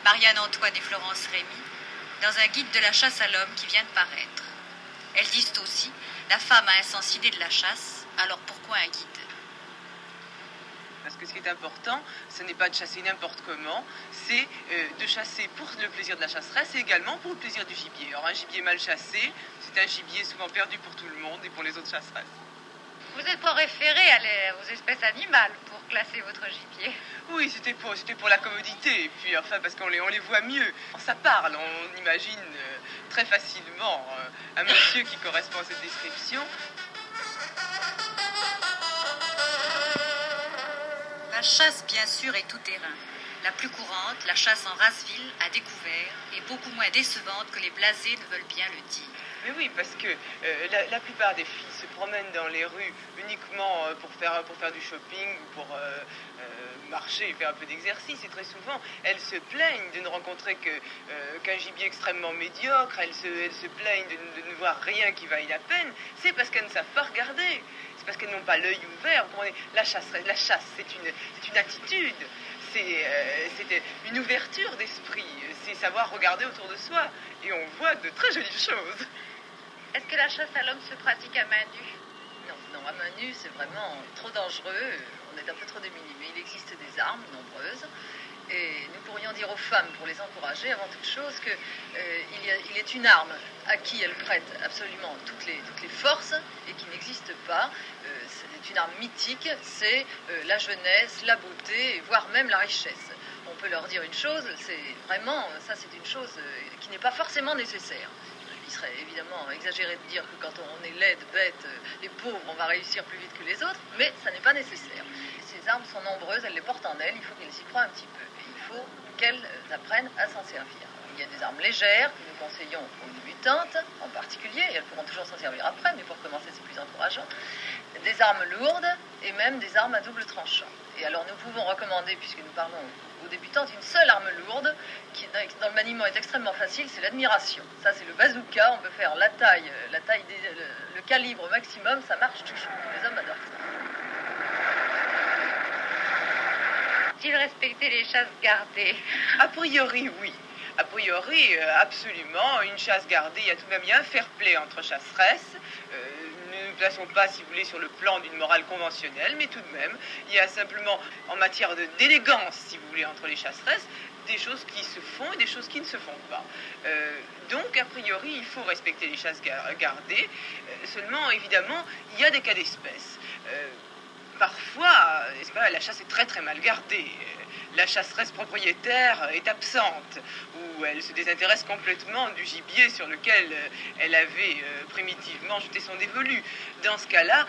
Marianne Antoine et Florence Rémy, dans un guide de la chasse à l'homme qui vient de paraître. Elles disent aussi, la femme a un sens idée de la chasse, alors pourquoi un guide ? Parce que ce qui est important, ce n'est pas de chasser n'importe comment, c'est de chasser pour le plaisir de la chasseresse et également pour le plaisir du gibier. Alors un gibier mal chassé, c'est un gibier souvent perdu pour tout le monde et pour les autres chasseresses. Vous êtes pas référé aux espèces animales pour classer votre gibier? Oui, c'était pour la commodité, et puis enfin parce qu'on les voit mieux. Ça parle, on imagine très facilement un monsieur qui correspond à cette description. La chasse, bien sûr, est tout terrain. La plus courante, la chasse en race-ville, à découvert, est beaucoup moins décevante que les blasés ne veulent bien le dire. Mais oui, parce que la plupart des filles se promènent dans les rues uniquement pour faire du shopping ou pour marcher et faire un peu d'exercice. Et très souvent, elles se plaignent de ne rencontrer qu'un gibier extrêmement médiocre. Elles se plaignent de ne voir rien qui vaille la peine. C'est parce qu'elles ne savent pas regarder. C'est parce qu'elles n'ont pas l'œil ouvert. La chasse, c'est une attitude. C'est une ouverture d'esprit. C'est savoir regarder autour de soi. Et on voit de très jolies choses. Est-ce que la chasse à l'homme se pratique à main nue? Non, à main nue, c'est vraiment trop dangereux. On est un peu trop démunis. Mais il existe des armes nombreuses. Et nous pourrions dire aux femmes, pour les encourager, avant toute chose, qu'il est une arme à qui elles prêtent absolument toutes les forces et qui n'existe pas. C'est une arme mythique, c'est la jeunesse, la beauté, voire même la richesse. On peut leur dire une chose, c'est vraiment, ça c'est une chose qui n'est pas forcément nécessaire. Il serait évidemment exagéré de dire que quand on est laide, bête et pauvre, on va réussir plus vite que les autres, mais ça n'est pas nécessaire. Ces armes sont nombreuses, elles les portent en elles, il faut qu'elles y croient un petit peu. Et il faut qu'elles apprennent à s'en servir. Il y a des armes légères que nous conseillons aux débutantes en particulier, et elles pourront toujours s'en servir après, mais pour commencer c'est plus encourageant. Des armes lourdes et même des armes à double tranchant. Et alors nous pouvons recommander, puisque nous parlons aux débutantes, une seule arme lourde qui dans le maniement est extrêmement facile, c'est l'admiration. Ça c'est le bazooka, on peut faire la taille le calibre maximum, ça marche toujours. Les hommes adorent ça. Faut-il respecter les chasses gardées? A priori, oui. A priori, absolument. Une chasse gardée, il y a tout de même un fair-play entre chasseresses. Ne nous plaçons pas, si vous voulez, sur le plan d'une morale conventionnelle, mais tout de même, il y a simplement, en matière d'élégance, si vous voulez, entre les chasseresses, des choses qui se font et des choses qui ne se font pas. Donc, a priori, il faut respecter les chasses gardées. Seulement, évidemment, il y a des cas d'espèce. Parfois, n'est-ce pas, la chasse est très très mal gardée. La chasseresse propriétaire est absente, ou elle se désintéresse complètement du gibier sur lequel elle avait primitivement jeté son dévolu. Dans ce cas-là,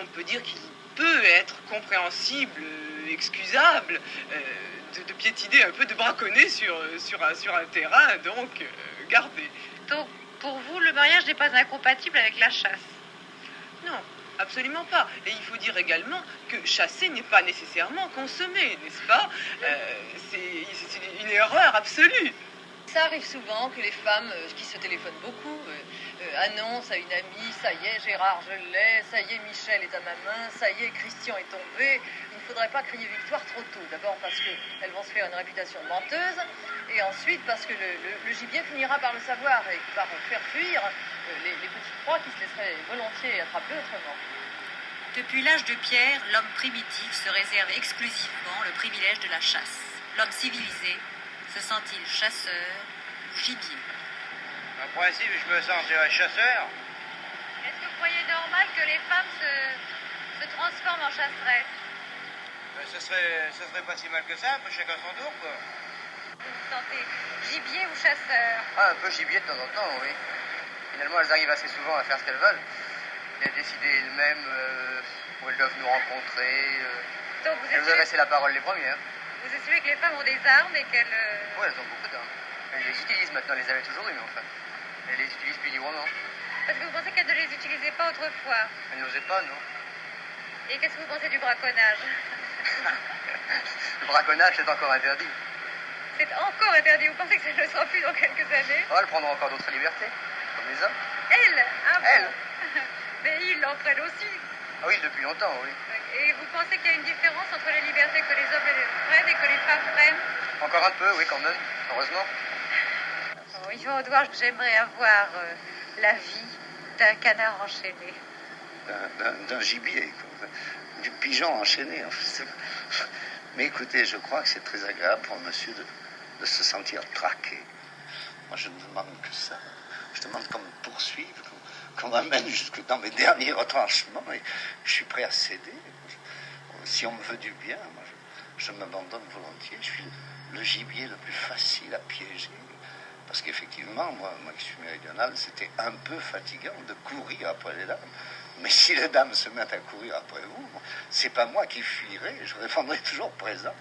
on peut dire qu'il peut être compréhensible, excusable, de piétiner un peu, de braconner sur un terrain, donc gardé. Donc, pour vous, le mariage n'est pas incompatible avec la chasse? Non. Absolument pas. Et il faut dire également que chasser n'est pas nécessairement consommer, n'est-ce pas? C'est une erreur absolue. Ça arrive souvent que les femmes qui se téléphonent beaucoup annoncent à une amie, ça y est, Gérard, je l'ai, ça y est, Michel est à ma main, ça y est, Christian est tombé. Il ne faudrait pas crier victoire trop tôt. D'abord parce qu'elles vont se faire une réputation de menteuse, et ensuite parce que le gibier finira par le savoir et par faire fuir les petites proies qui se laisseraient volontiers attraper autrement. Depuis l'âge de pierre, l'homme primitif se réserve exclusivement le privilège de la chasse. L'homme civilisé se sent-il chasseur ou gibier? En principe, je me sentirais chasseur. Est-ce que vous croyez normal que les femmes se transforment en chasseresses? Ça serait pas si mal que ça, un peu chacun son tour, quoi. Vous vous sentez gibier ou chasseur? Un peu gibier de temps en temps, oui. Finalement, elles arrivent assez souvent à faire ce qu'elles veulent. Et à décider elles-mêmes où elles doivent nous rencontrer. Donc elles nous ont laissé la parole les premières. Vous estimez que les femmes ont des armes et qu'elles... Oui, elles ont beaucoup d'armes. Elles les utilisent maintenant, elles les avaient toujours eues, mais enfin. Elles les utilisent plus librement. Parce que vous pensez qu'elles ne les utilisaient pas autrefois? Elles n'osaient pas, non. Et qu'est-ce que vous pensez du braconnage? Le braconnage, c'est encore interdit. C'est encore interdit? Vous pensez que ça ne le sera plus dans quelques années? Oh, elles prendront encore d'autres libertés, comme les hommes. Elles? Ah bon? Elles? Mais ils en prennent aussi. Ah oui, depuis longtemps, oui. Et vous pensez qu'il y a une différence entre les libertés que les hommes prennent et que les femmes prennent? Encore un peu, oui, quand même, heureusement. Oui, Edouard, j'aimerais avoir la vie d'un canard enchaîné. D'un gibier, quoi. Du pigeon enchaîné. En fait. Mais écoutez, je crois que c'est très agréable pour un monsieur de se sentir traqué. Moi, je ne demande que ça. Je demande qu'on me poursuive, qu'on m'amène jusque dans mes derniers retranchements. Et je suis prêt à céder. Si on me veut du bien, moi, je m'abandonne volontiers. Je suis le gibier le plus facile à piéger. Parce qu'effectivement, moi qui suis méridional, c'était un peu fatigant de courir après les dames. Mais si les dames se mettent à courir après vous, c'est pas moi qui fuirai, je répondrai toujours présent.